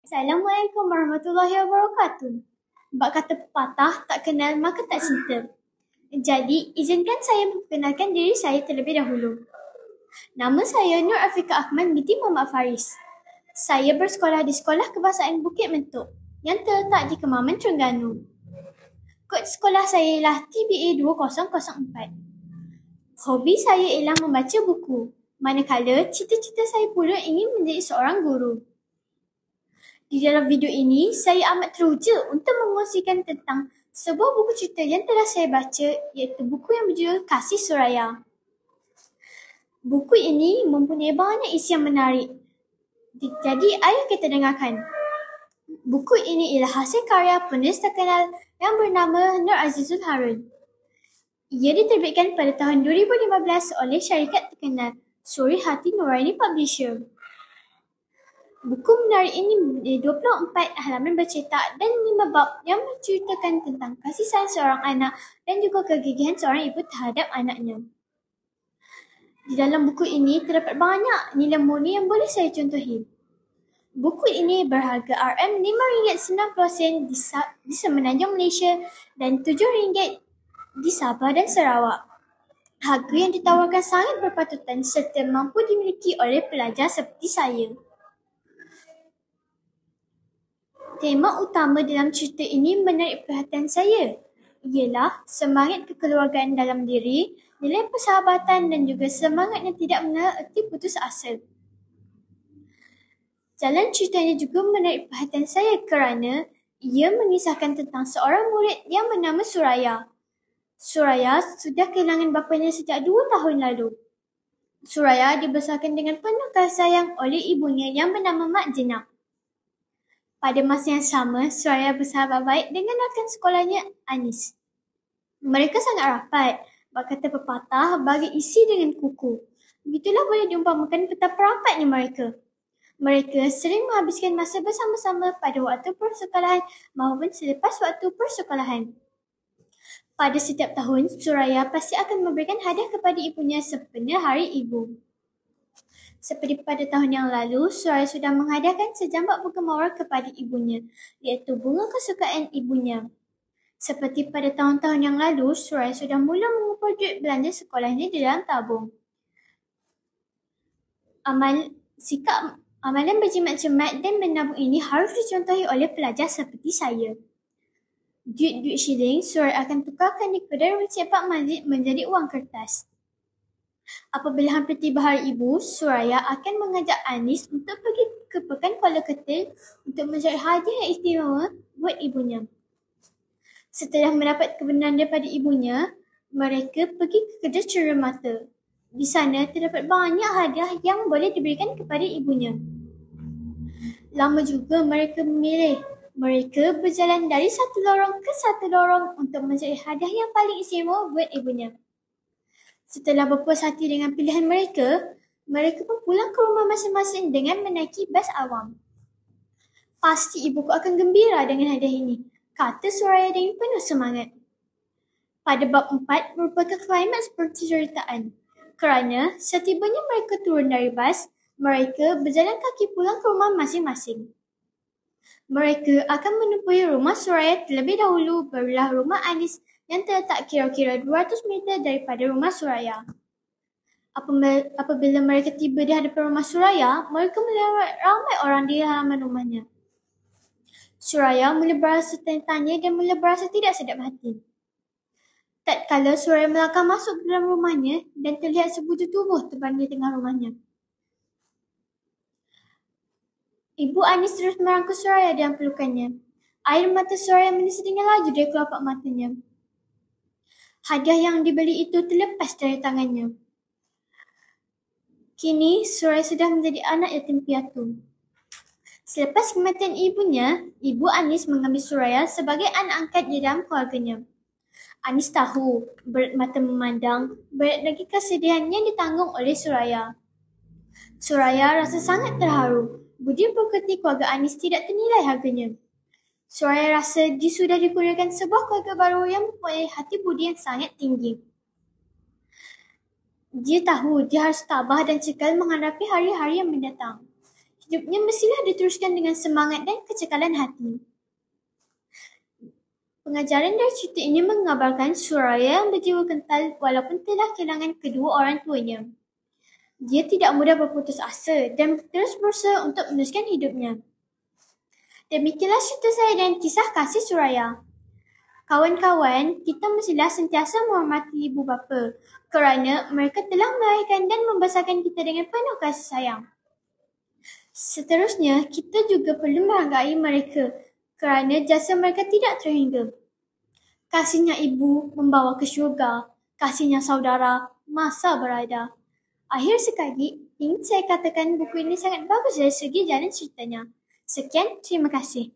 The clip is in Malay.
Assalamualaikum warahmatullahi wabarakatuh. Bak kata pepatah, tak kenal maka tak cinta. Jadi, izinkan saya memperkenalkan diri saya terlebih dahulu. Nama saya Nur Afika Ahmad binti Muhammad Faris. Saya bersekolah di Sekolah Kebahasaan Bukit Mentuk yang terletak di Kemaman, Terengganu. Kod sekolah saya ialah TBA 2004. Hobi saya ialah membaca buku, manakala cita-cita saya pula ingin menjadi seorang guru. Di dalam video ini, saya amat teruja untuk mengkongsikan tentang sebuah buku cerita yang telah saya baca, iaitu buku yang berjudul Kasih Suraya. Buku ini mempunyai banyak isi yang menarik. Jadi, ayo kita dengarkan. Buku ini ialah hasil karya penulis terkenal yang bernama Nur Azizul Harun. Ia diterbitkan pada tahun 2015 oleh syarikat terkenal Suri Hati Nuraini Publisher. Buku menarik ini mempunyai 24 halaman bercetak dan 5 bab yang menceritakan tentang kasih sayang seorang anak dan juga kegigihan seorang ibu terhadap anaknya. Di dalam buku ini terdapat banyak nilai murni yang boleh saya contohi. Buku ini berharga RM5.90 di Semenanjung Malaysia dan RM7 di Sabah dan Sarawak. Harga yang ditawarkan sangat berpatutan serta mampu dimiliki oleh pelajar seperti saya. Tema utama dalam cerita ini menarik perhatian saya, ialah semangat kekeluargaan dalam diri, nilai persahabatan dan juga semangat yang tidak mengenal erti putus asa. Jalan ceritanya juga menarik perhatian saya kerana ia mengisahkan tentang seorang murid yang bernama Suraya. Suraya sudah kehilangan bapanya sejak 2 tahun lalu. Suraya dibesarkan dengan penuh kasih sayang oleh ibunya yang bernama Mak Jenab. Pada masa yang sama, Suraya bersahabat baik dengan rakan sekolahnya Anis. Mereka sangat rapat, bak kata pepatah bagi isi dengan kuku. Begitulah boleh diumpamakan betapa rapatnya mereka. Mereka sering menghabiskan masa bersama-sama pada waktu persekolahan maupun selepas waktu persekolahan. Pada setiap tahun, Suraya pasti akan memberikan hadiah kepada ibunya sempena Hari Ibu. Seperti pada tahun yang lalu, Suraya sudah menghadiahkan sejambak bunga mawar kepada ibunya, iaitu bunga kesukaan ibunya. Seperti pada tahun-tahun yang lalu, Suraya sudah mula mengumpul duit belanja sekolahnya di dalam tabung. Amalan berjimat cermat dan menabung ini harus dicontohi oleh pelajar seperti saya. Duit-duit shilling, Suraya akan tukarkan di kedai runcit Pak Mazid menjadi wang kertas. Apabila hampir tiba Hari Ibu, Suraya akan mengajak Anis untuk pergi ke Pekan Kuala Ketil untuk mencari hadiah yang istimewa buat ibunya. Setelah mendapat kebenaran daripada ibunya, mereka pergi ke kedai cermata. Di sana terdapat banyak hadiah yang boleh diberikan kepada ibunya. Lama juga mereka memilih. Mereka berjalan dari satu lorong ke satu lorong untuk mencari hadiah yang paling istimewa buat ibunya. Setelah berpuas hati dengan pilihan mereka, mereka pun pulang ke rumah masing-masing dengan menaiki bas awam. Pasti ibuku akan gembira dengan hadiah ini, kata Suraya dengan penuh semangat. Pada bab 4 merupakan klimaks penceritaan, kerana setibanya mereka turun dari bas, mereka berjalan kaki pulang ke rumah masing-masing. Mereka akan menempuhi rumah Suraya terlebih dahulu, barulah rumah Anis yang terletak kira-kira 200 meter daripada rumah Suraya. Apabila mereka tiba di hadapan rumah Suraya, mereka melihat ramai orang di halaman rumahnya. Suraya mula berasa tanya dan mula berasa tidak sedap hati. Tatkala Suraya melangkah masuk ke dalam rumahnya dan terlihat sebujur tubuh terbaring di tengah rumahnya. Ibu Anis terus merangkul Suraya dalam pelukannya. Air mata Suraya menetes dengan laju dari kelopak matanya. Hadiah yang dibeli itu terlepas dari tangannya. Kini, Suraya sudah menjadi anak yatim piatu. Selepas kematian ibunya, Ibu Anis mengambil Suraya sebagai anak angkat di dalam keluarganya. Anis tahu, berat mata memandang, berat lagi kesedihan yang ditanggung oleh Suraya. Suraya rasa sangat terharu. Budi pekerti keluarga Anis tidak ternilai harganya. Suraya rasa dia sudah dikurniakan sebuah keluarga baru yang mempunyai hati budi yang sangat tinggi. Dia tahu dia harus tabah dan cekal menghadapi hari-hari yang mendatang. hidupnya mestilah diteruskan dengan semangat dan kecekalan hati. Pengajaran dari cerita ini mengabarkan Suraya yang berjiwa kental walaupun telah kehilangan kedua orang tuanya. Dia tidak mudah berputus asa dan terus berusaha untuk meneruskan hidupnya. Demikianlah cerita saya dan kisah kasih Suraya. Kawan-kawan, kita mestilah sentiasa menghormati ibu bapa kerana mereka telah melahirkan dan membesarkan kita dengan penuh kasih sayang. Seterusnya, kita juga perlu menghargai mereka kerana jasa mereka tidak terhingga. Kasihnya ibu membawa ke syurga, kasihnya saudara masa berada. Akhir sekali, ingin saya katakan buku ini sangat bagus dari segi jalan ceritanya. Sekian, terima kasih.